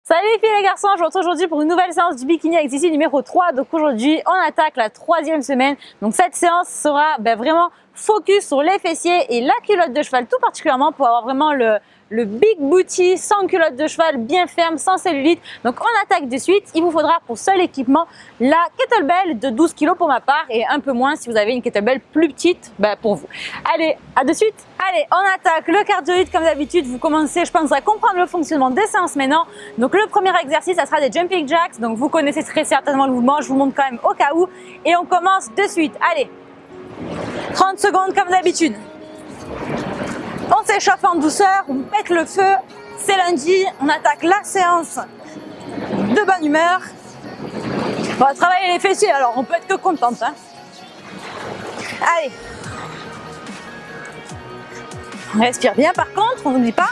Salut les filles et les garçons, je vous retrouve aujourd'hui pour une nouvelle séance du bikini exercice numéro 3. Donc aujourd'hui, on attaque la 3e semaine. Donc cette séance sera vraiment focus sur les fessiers et la culotte de cheval tout particulièrement pour avoir vraiment le big booty sans culotte de cheval, bien ferme, sans cellulite. Donc on attaque de suite. Il vous faudra pour seul équipement la kettlebell de 12 kg pour ma part et un peu moins si vous avez une kettlebell plus petite pour vous. Allez, à de suite. Allez, on attaque le cardioïde comme d'habitude. Vous commencez, je pense, à comprendre le fonctionnement des séances maintenant. Donc le premier exercice, ça sera des jumping jacks. Donc vous connaissez très certainement le mouvement. Je vous montre quand même au cas où. Et on commence de suite. Allez, 30 secondes comme d'habitude. On s'échauffe en douceur, on pète le feu. C'est lundi, on attaque la séance de bonne humeur. On va travailler les fessiers, alors on peut être que contente. Allez. On respire bien par contre, on n'oublie pas.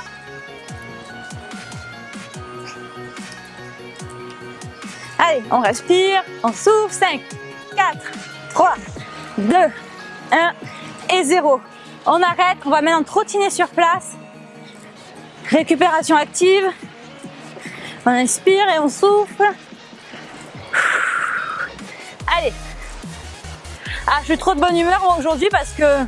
Allez, on respire, on souffle. 5, 4, 3, 2, 1 et 0. On arrête, on va maintenant trottiner sur place. Récupération active. On inspire et on souffle. Allez. Ah, je suis trop de bonne humeur moi aujourd'hui parce que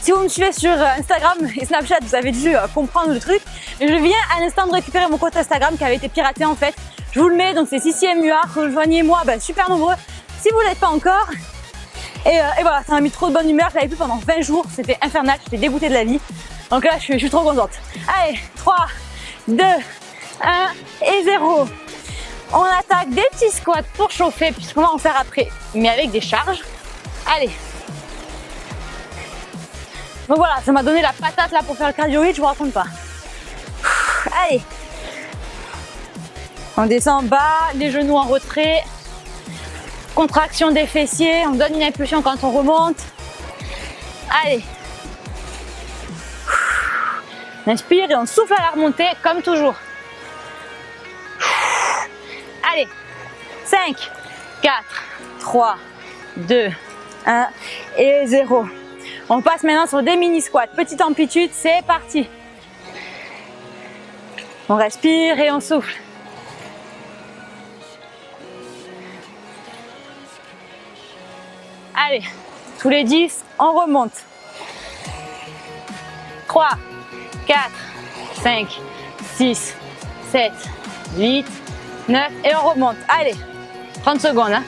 si vous me suivez sur Instagram et Snapchat, vous avez dû comprendre le truc. Je viens à l'instant de récupérer mon compte Instagram qui avait été piraté en fait. Je vous le mets, donc c'est CCMUA, rejoignez-moi, super nombreux si vous ne l'êtes pas encore. Et voilà, ça m'a mis trop de bonne humeur, je l'avais plus pendant 20 jours, c'était infernal, j'étais dégoûtée de la vie. Donc là, je suis trop contente. Allez, 3, 2, 1 et 0. On attaque des petits squats pour chauffer, puisqu'on va en faire après, mais avec des charges. Allez. Donc voilà, ça m'a donné la patate là pour faire le cardioïde, je vous raconte pas. Allez. On descend bas, les genoux en retrait. Contraction des fessiers, on donne une impulsion quand on remonte. Allez. On inspire et on souffle à la remontée comme toujours. Allez. 5, 4, 3, 2, 1 et 0. On passe maintenant sur des mini squats. Petite amplitude, c'est parti. On respire et on souffle. Allez, tous les 10, on remonte. 3, 4, 5, 6, 7, 8, 9 et on remonte. Allez, 30 secondes.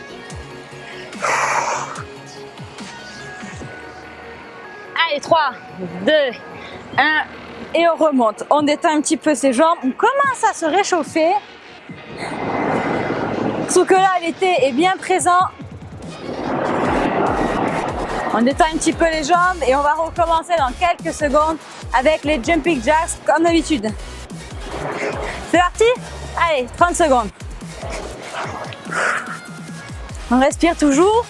Allez, 3, 2, 1 et on remonte. On détend un petit peu ses jambes. On commence à se réchauffer. Sauf que là, l'été est bien présent. On détend un petit peu les jambes et on va recommencer dans quelques secondes avec les jumping jacks comme d'habitude. C'est parti? Allez, 30 secondes. On respire toujours.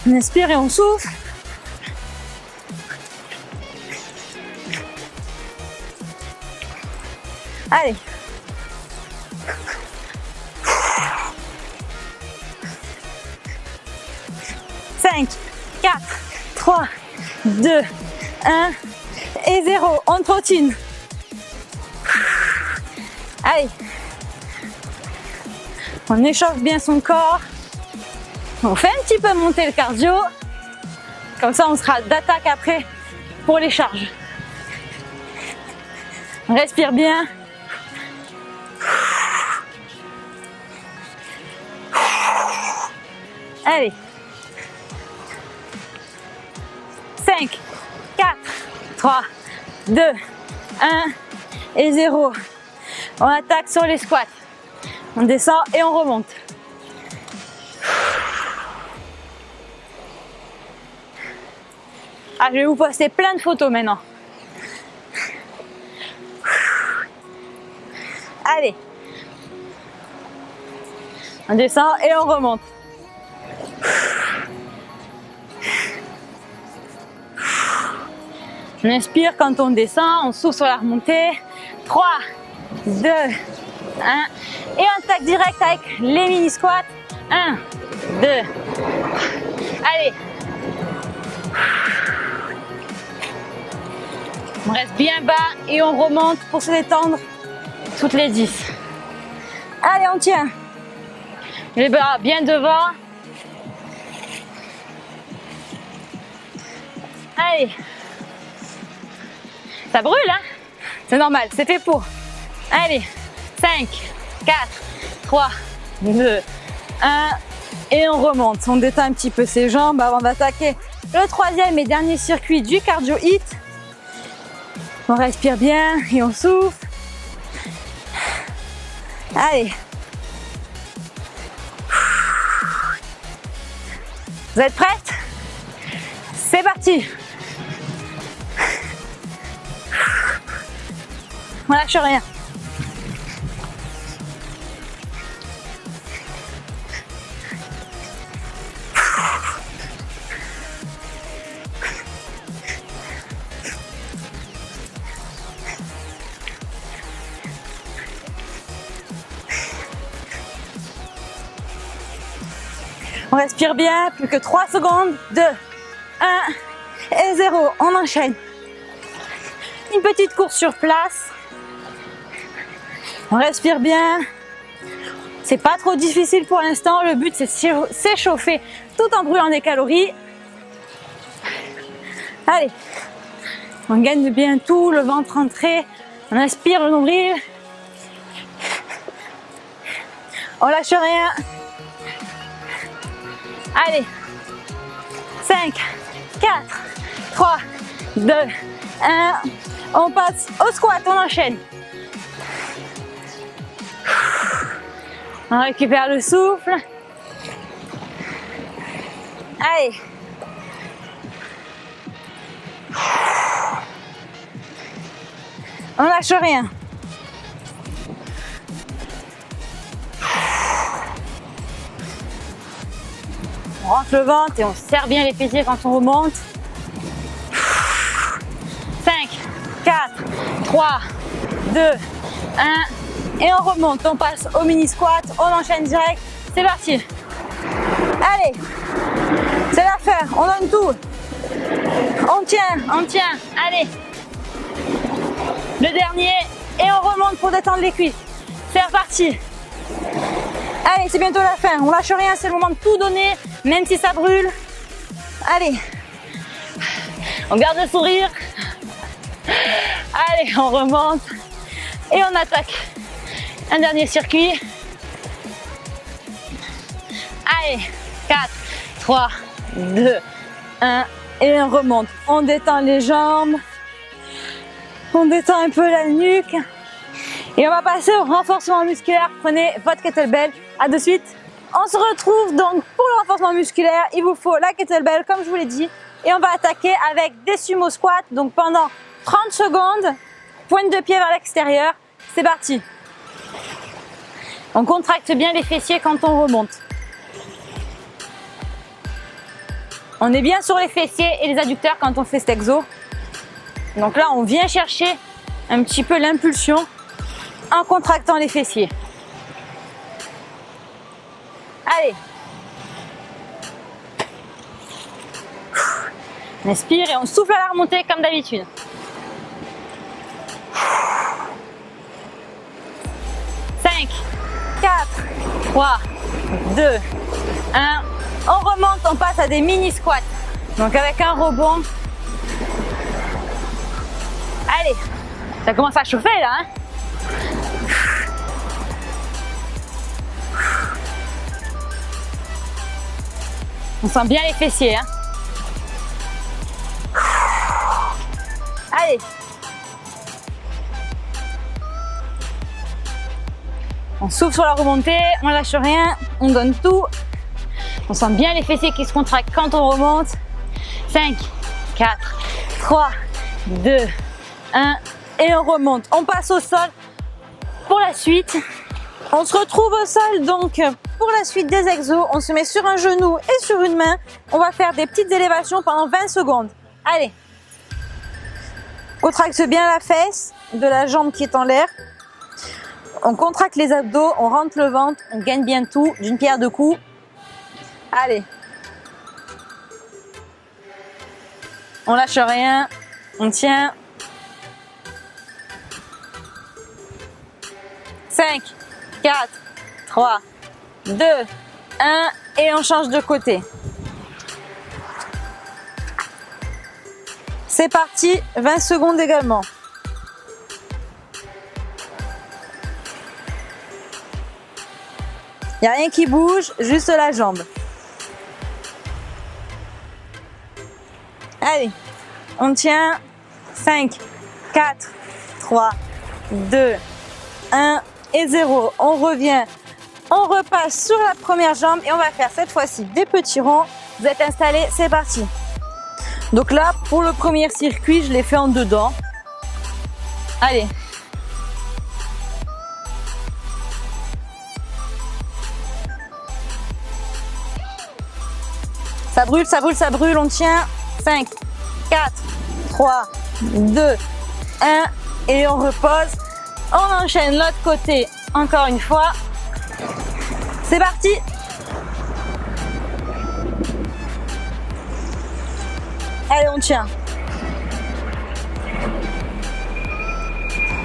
On inspire et on souffle. Allez. Cinq, 4, 3, 2, 1 et 0. On trottine. Allez. On échauffe bien son corps. On fait un petit peu monter le cardio. Comme ça, on sera d'attaque après pour les charges. On respire bien. Allez. 5, 4, 3, 2, 1 et 0. On attaque sur les squats. On descend et on remonte. Ah, je vais vous poster plein de photos maintenant. Allez. On descend et on remonte. On inspire quand on descend, on souffle sur la remontée. 3, 2, 1. Et on attaque direct avec les mini squats. 1, 2. Allez. On reste bien bas et on remonte pour se détendre toutes les 10. Allez, on tient. Les bras bien devant. Allez. Ça brûle, hein? C'est normal, c'est fait pour. Allez, 5, 4, 3, 2, 1. Et on remonte. On détend un petit peu ses jambes avant d'attaquer le troisième et dernier circuit du cardio hit. On respire bien et on souffle. Allez. Vous êtes prêtes? C'est parti. On lâche rien. On respire bien, plus que 3 secondes. 2, 1 et 0. On enchaîne. Une petite course sur place. On respire bien. C'est pas trop difficile pour l'instant. Le but, c'est de s'échauffer tout en brûlant des calories. Allez. On gagne bien tout, le ventre rentré. On inspire le nombril. On lâche rien. Allez, 5, 4, 3, 2, 1. On passe au squat, on enchaîne. On récupère le souffle. Allez. On lâche rien. On rentre le ventre et on serre bien les fessiers quand on remonte. 5, 4, 3, 2, 1. Et on remonte. On passe au mini squat. On enchaîne direct. C'est parti. Allez. C'est l'affaire. On donne tout. On tient. On tient. Allez. Le dernier. Et on remonte pour détendre les cuisses. C'est reparti. Allez, c'est bientôt la fin. On lâche rien. C'est le moment de tout donner. Même si ça brûle. Allez. On garde le sourire. Allez, on remonte. Et on attaque. Un dernier circuit. Allez. 4, 3, 2, 1. Et on remonte. On détend les jambes. On détend un peu la nuque. Et on va passer au renforcement musculaire. Prenez votre kettlebell. À de suite. On se retrouve donc pour le renforcement musculaire. Il vous faut la kettlebell comme je vous l'ai dit. Et on va attaquer avec des sumo squats. Donc pendant 30 secondes, pointe de pied vers l'extérieur. C'est parti. On contracte bien les fessiers quand on remonte. On est bien sur les fessiers et les adducteurs quand on fait cet exo. Donc là, on vient chercher un petit peu l'impulsion en contractant les fessiers. Allez. On inspire et on souffle à la remontée comme d'habitude. Cinq, 4, 3, 2, 1. On remonte, on passe à des mini squats. Donc avec un rebond. Allez, ça commence à chauffer là, hein? On sent bien les fessiers, hein? Allez. On souffle sur la remontée, on lâche rien, on donne tout. On sent bien les fessiers qui se contractent quand on remonte. 5, 4, 3, 2, 1. Et on remonte. On passe au sol pour la suite. On se retrouve au sol donc pour la suite des exos. On se met sur un genou et sur une main. On va faire des petites élévations pendant 20 secondes. Allez. Contracte bien la fesse de la jambe qui est en l'air. On contracte les abdos, on rentre le ventre, on gagne bien tout d'une pierre deux coups. Allez. On lâche rien, on tient. 5, 4, 3, 2, 1 et on change de côté. C'est parti, 20 secondes également. Il n'y a rien qui bouge, juste la jambe. Allez, on tient. 5, 4, 3, 2, 1 et 0. On revient, on repasse sur la première jambe et on va faire cette fois-ci des petits ronds. Vous êtes installés, c'est parti. Donc là, pour le premier circuit, je l'ai fait en dedans. Allez. Ça brûle, ça brûle, ça brûle. On tient. 5, 4, 3, 2, 1 et on repose. On enchaîne l'autre côté encore une fois. C'est parti. Allez, on tient.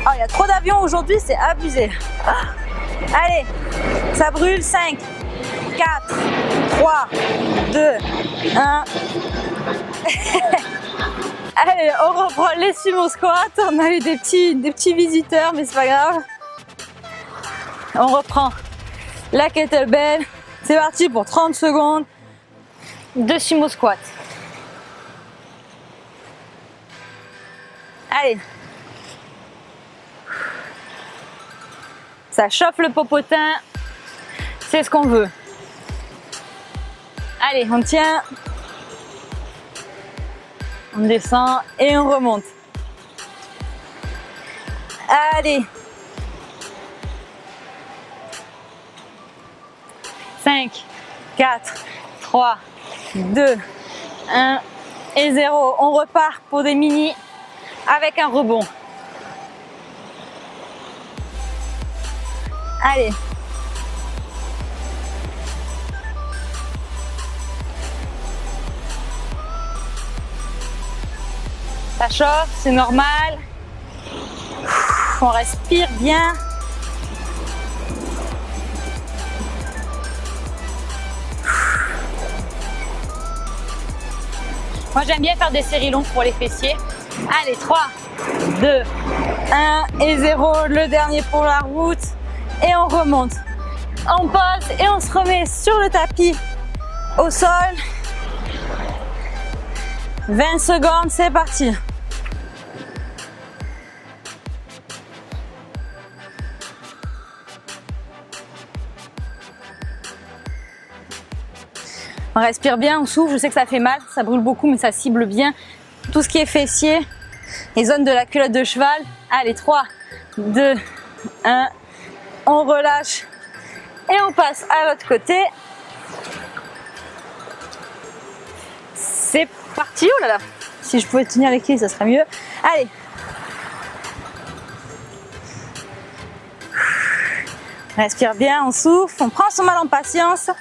Oh, il y a trop d'avions aujourd'hui, c'est abusé. Allez, ça brûle. 5, 4, 3, 2, 1. Allez, on reprend les sumo squats. On a eu des petits visiteurs, mais c'est pas grave. On reprend la kettlebell. C'est parti pour 30 secondes de sumo squat. Allez. Ça chauffe le popotin. C'est ce qu'on veut. Allez, on tient. On descend et on remonte. Allez. 5, 4, 3, 2, 1 et 0. On repart pour des mini avec un rebond. Allez. Ça chauffe, c'est normal. On respire bien. Moi, j'aime bien faire des séries longues pour les fessiers. Allez, 3, 2, 1 et 0. Le dernier pour la route. Et on remonte. On pose et on se remet sur le tapis au sol. 20 secondes, c'est parti. On respire bien, on souffle. Je sais que ça fait mal, ça brûle beaucoup, mais ça cible bien tout ce qui est fessier, les zones de la culotte de cheval. Allez, 3, 2, 1. On relâche et on passe à l'autre côté. C'est parti. Oh là là, si je pouvais tenir l'équilibre, ça serait mieux. Allez. On respire bien, on souffle, on prend son mal en patience.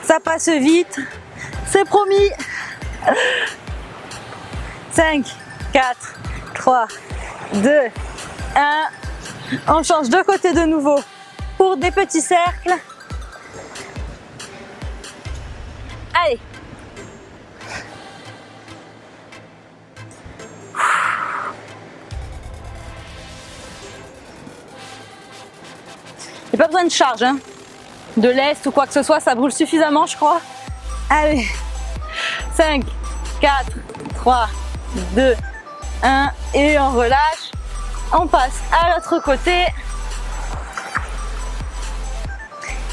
Ça passe vite, c'est promis. 5, 4, 3, 2, 1. On change de côté de nouveau pour des petits cercles. Allez. Il n'y a pas besoin de charge, hein. De lest ou quoi que ce soit, ça brûle suffisamment, je crois. Allez. 5, 4, 3, 2, 1 et on relâche. On passe à l'autre côté.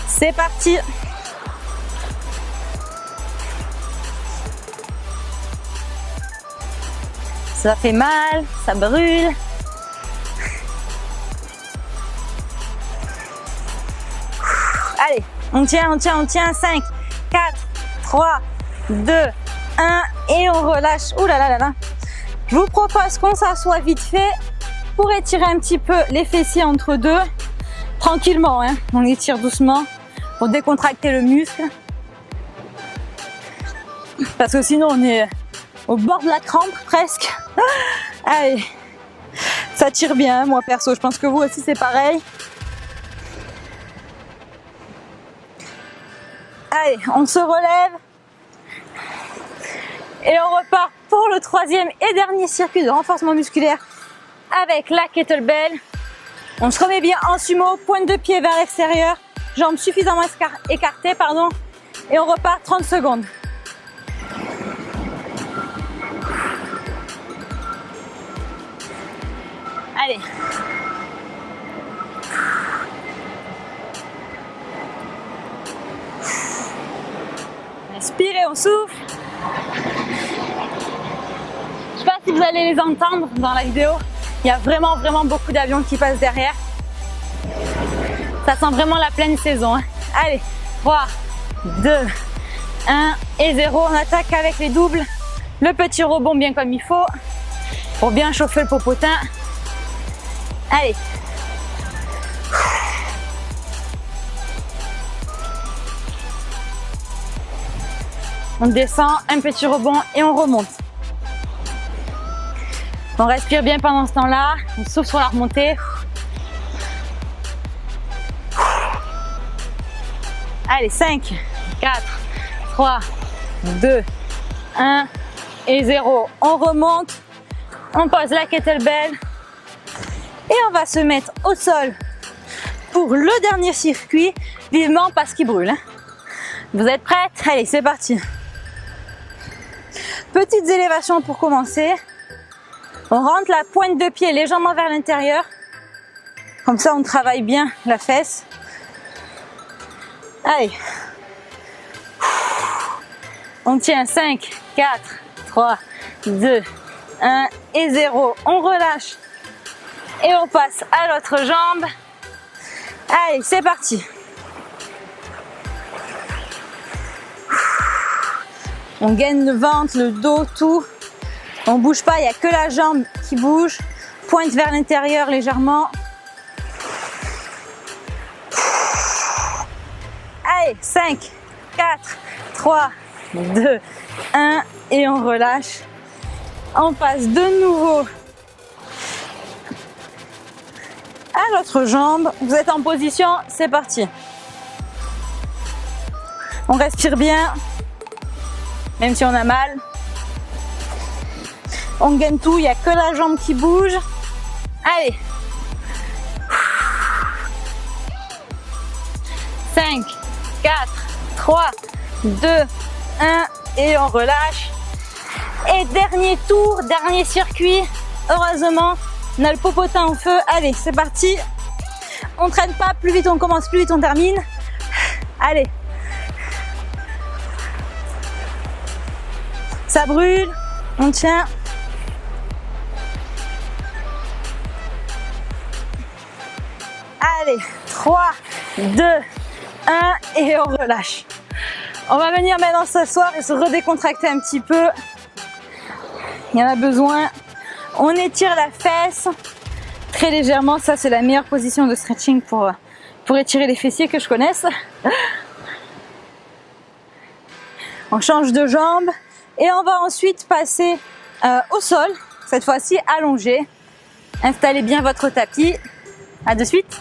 C'est parti. Ça fait mal, ça brûle. Allez, on tient, on tient, on tient. 5, 4, 3, 2, 1 et on relâche. Ouh là là là là. Je vous propose qu'on s'assoie vite fait pour étirer un petit peu les fessiers entre deux. Tranquillement, hein. On étire doucement pour décontracter le muscle. Parce que sinon on est au bord de la crampe presque. Allez, Ça tire bien, moi perso, je pense que vous aussi c'est pareil. Allez, on se relève. Et on repart pour le troisième et dernier circuit de renforcement musculaire avec la kettlebell. On se remet bien en sumo, pointe de pied vers l'extérieur, jambes suffisamment écartées, et on repart 30 secondes. Allez. Inspirez, on souffle. Je sais pas si vous allez les entendre dans la vidéo. Il y a vraiment beaucoup d'avions qui passent derrière. Ça sent vraiment la pleine saison. Hein. Allez, 3, 2, 1 et 0. On attaque avec les doubles. Le petit rebond bien comme il faut pour bien chauffer le popotin. Allez. On descend, un petit rebond et on remonte. On respire bien pendant ce temps-là. On souffle sur la remontée. Allez, 5, 4, 3, 2, 1 et 0. On remonte. On pose la kettlebell. Et on va se mettre au sol pour le dernier circuit, vivement parce qu'il brûle. Vous êtes prêtes? Allez, c'est parti. Petites élévations pour commencer. On rentre la pointe de pied légèrement vers l'intérieur. Comme ça, on travaille bien la fesse. Allez. On tient 5, 4, 3, 2, 1 et 0. On relâche. Et on passe à l'autre jambe. Allez, c'est parti. On gaine le ventre, le dos, tout. On bouge pas, il n'y a que la jambe qui bouge. Pointe vers l'intérieur légèrement. Allez, 5, 4, 3, 2, 1 et on relâche. On passe de nouveau à l'autre jambe. Vous êtes en position, c'est parti. On respire bien, même si on a mal. On gagne tout, il n'y a que la jambe qui bouge. Allez. 5, 4, 3, 2, 1 et on relâche. Et dernier tour, dernier circuit. Heureusement, on a le popotin en feu. Allez, c'est parti. On ne traîne pas, plus vite on commence, plus vite on termine. Allez. Ça brûle, on tient. Allez, 3, 2, 1 et on relâche. On va venir maintenant s'asseoir et se redécontracter un petit peu. Il y en a besoin. On étire la fesse très légèrement. Ça, c'est la meilleure position de stretching pour étirer les fessiers que je connaisse. On change de jambe et on va ensuite passer au sol. Cette fois-ci allongé. Installez bien votre tapis. À de suite.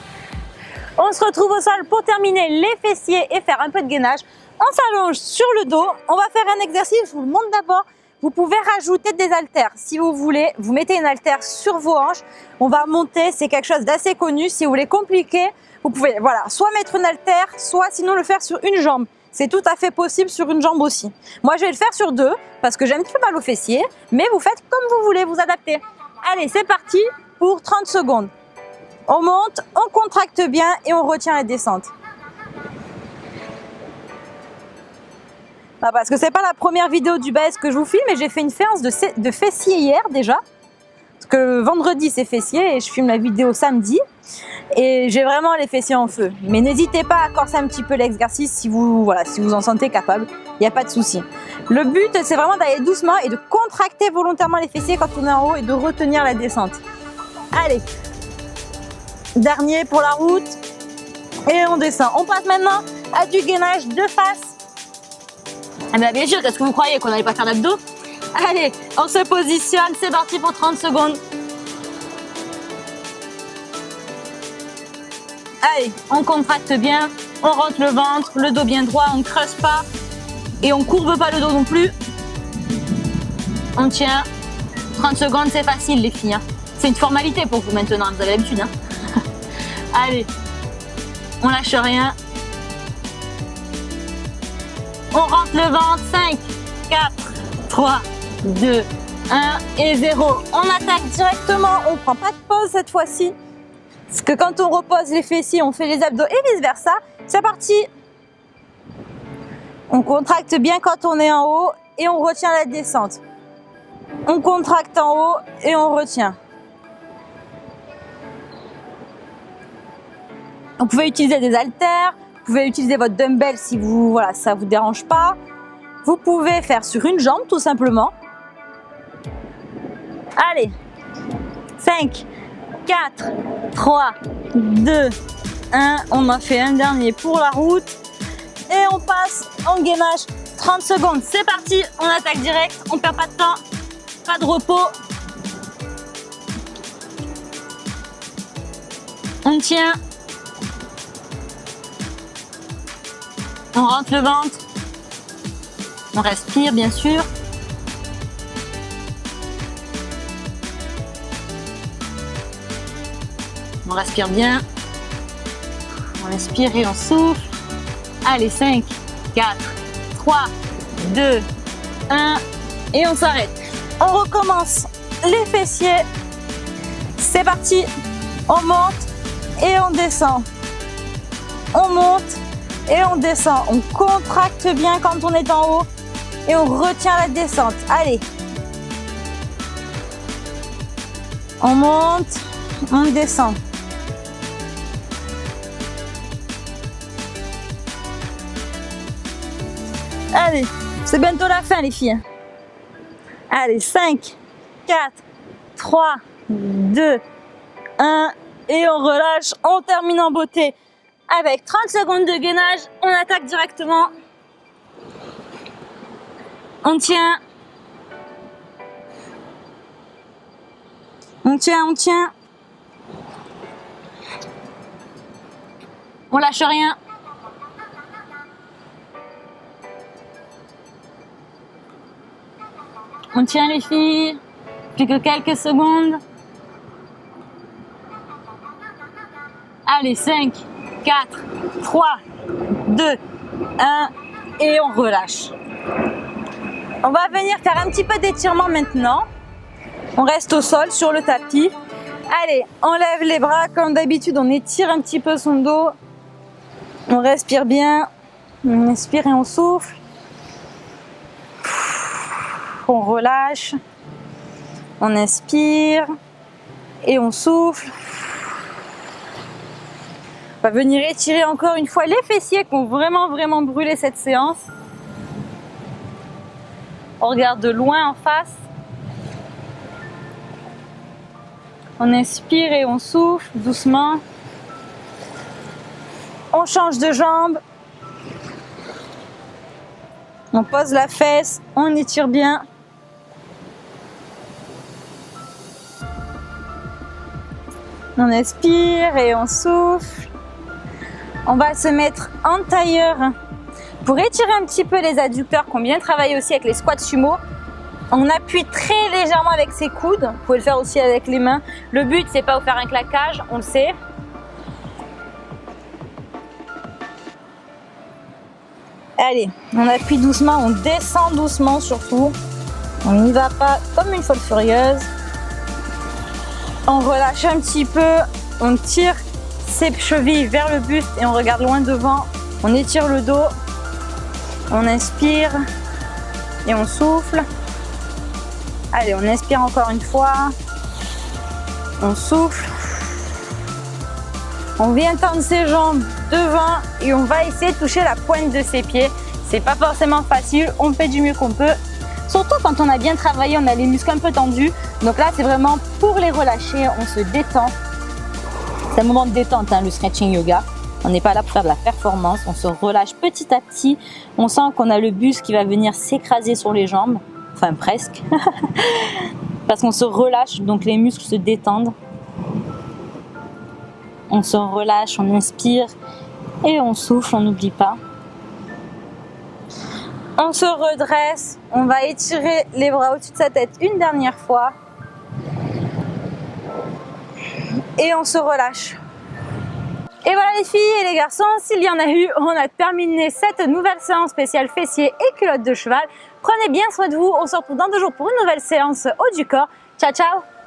On se retrouve au sol pour terminer les fessiers et faire un peu de gainage. On s'allonge sur le dos. On va faire un exercice, je vous le montre d'abord. Vous pouvez rajouter des haltères si vous voulez. Vous mettez une haltère sur vos hanches. On va monter, c'est quelque chose d'assez connu. Si vous voulez compliquer, vous pouvez soit mettre une haltère, soit sinon le faire sur une jambe. C'est tout à fait possible sur une jambe aussi. Moi, je vais le faire sur deux parce que j'ai un petit peu mal aux fessiers. Mais vous faites comme vous voulez, vous adaptez. Allez, c'est parti pour 30 secondes. On monte, on contracte bien et on retient la descente. Ah, parce que c'est pas la première vidéo du bas que je vous filme, mais j'ai fait une séance de fessiers hier déjà. Parce que vendredi c'est fessiers et je filme la vidéo samedi. Et j'ai vraiment les fessiers en feu. Mais n'hésitez pas à corser un petit peu l'exercice si vous en sentez capable. Il n'y a pas de souci. Le but c'est vraiment d'aller doucement et de contracter volontairement les fessiers quand on est en haut et de retenir la descente. Allez. Dernier pour la route. Et on descend. On passe maintenant à du gainage de face. Ah bien sûr, qu'est-ce que vous croyez qu'on n'allait pas faire d'abdos? Allez, on se positionne, c'est parti pour 30 secondes. Allez, on contracte bien, on rentre le ventre, le dos bien droit, on ne creuse pas et on courbe pas le dos non plus. On tient. 30 secondes, c'est facile les filles. Hein. C'est une formalité pour vous maintenant, vous avez l'habitude. Hein. Allez, on lâche rien. On rentre le ventre. 5, 4, 3, 2, 1 et 0. On attaque directement, on ne prend pas de pause cette fois-ci. Parce que quand on repose les fessiers, on fait les abdos et vice versa. C'est parti. On contracte bien quand on est en haut et on retient la descente. On contracte en haut et on retient. Vous pouvez utiliser des haltères, vous pouvez utiliser votre dumbbell si ça vous dérange pas. Vous pouvez faire sur une jambe tout simplement. Allez, 5, 4, 3, 2, 1. On en fait un dernier pour la route. Et on passe en gainage 30 secondes. C'est parti, on attaque direct, on perd pas de temps, pas de repos. On tient. On rentre le ventre. On respire bien sûr. On respire bien. On inspire et on souffle. Allez, 5, 4, 3, 2, 1 et on s'arrête. On recommence les fessiers. C'est parti. On monte et on descend. On monte et on descend. On contracte bien quand on est en haut et on retient la descente. Allez. On monte, on descend. Allez, c'est bientôt la fin les filles. Allez, 5, 4, 3, 2, 1 et on relâche. On termine en beauté avec 30 secondes de gainage. On attaque directement. On tient. On tient, on tient. On lâche rien. On tient les filles, plus que quelques secondes. Allez, 5, 4, 3, 2, 1 et on relâche. On va venir faire un petit peu d'étirement maintenant. On reste au sol sur le tapis. Allez, on lève les bras comme d'habitude, on étire un petit peu son dos. On respire bien, on inspire et on souffle. On relâche, on inspire et on souffle. On va venir étirer encore une fois les fessiers qui ont vraiment brûlé cette séance. On regarde de loin en face. On inspire et on souffle doucement. On change de jambe. On pose la fesse, on étire bien. On inspire et on souffle. On va se mettre en tailleur pour étirer un petit peu les adducteurs qui ont bien travaillé aussi avec les squats sumo. On appuie très légèrement avec ses coudes. Vous pouvez le faire aussi avec les mains. Le but, c'est pas de faire un claquage, on le sait. Allez, on appuie doucement, on descend doucement surtout. On n'y va pas comme une folle furieuse. On relâche un petit peu, on tire ses chevilles vers le buste et on regarde loin devant. On étire le dos, on inspire et on souffle. Allez, on inspire encore une fois, on souffle. On vient tendre ses jambes devant et on va essayer de toucher la pointe de ses pieds. C'est pas forcément facile, on fait du mieux qu'on peut. Surtout quand on a bien travaillé, on a les muscles un peu tendus. Donc là, c'est vraiment pour les relâcher, on se détend. C'est un moment de détente, hein, le stretching yoga. On n'est pas là pour faire de la performance, on se relâche petit à petit. On sent qu'on a le buste qui va venir s'écraser sur les jambes, enfin presque. Parce qu'on se relâche, donc les muscles se détendent. On se relâche, on inspire et on souffle, on n'oublie pas. On se redresse, on va étirer les bras au-dessus de sa tête une dernière fois. Et on se relâche. Et voilà les filles et les garçons, s'il y en a eu, on a terminé cette nouvelle séance spéciale fessiers et culottes de cheval. Prenez bien soin de vous, on se retrouve dans 2 jours pour une nouvelle séance haut du corps. Ciao ciao!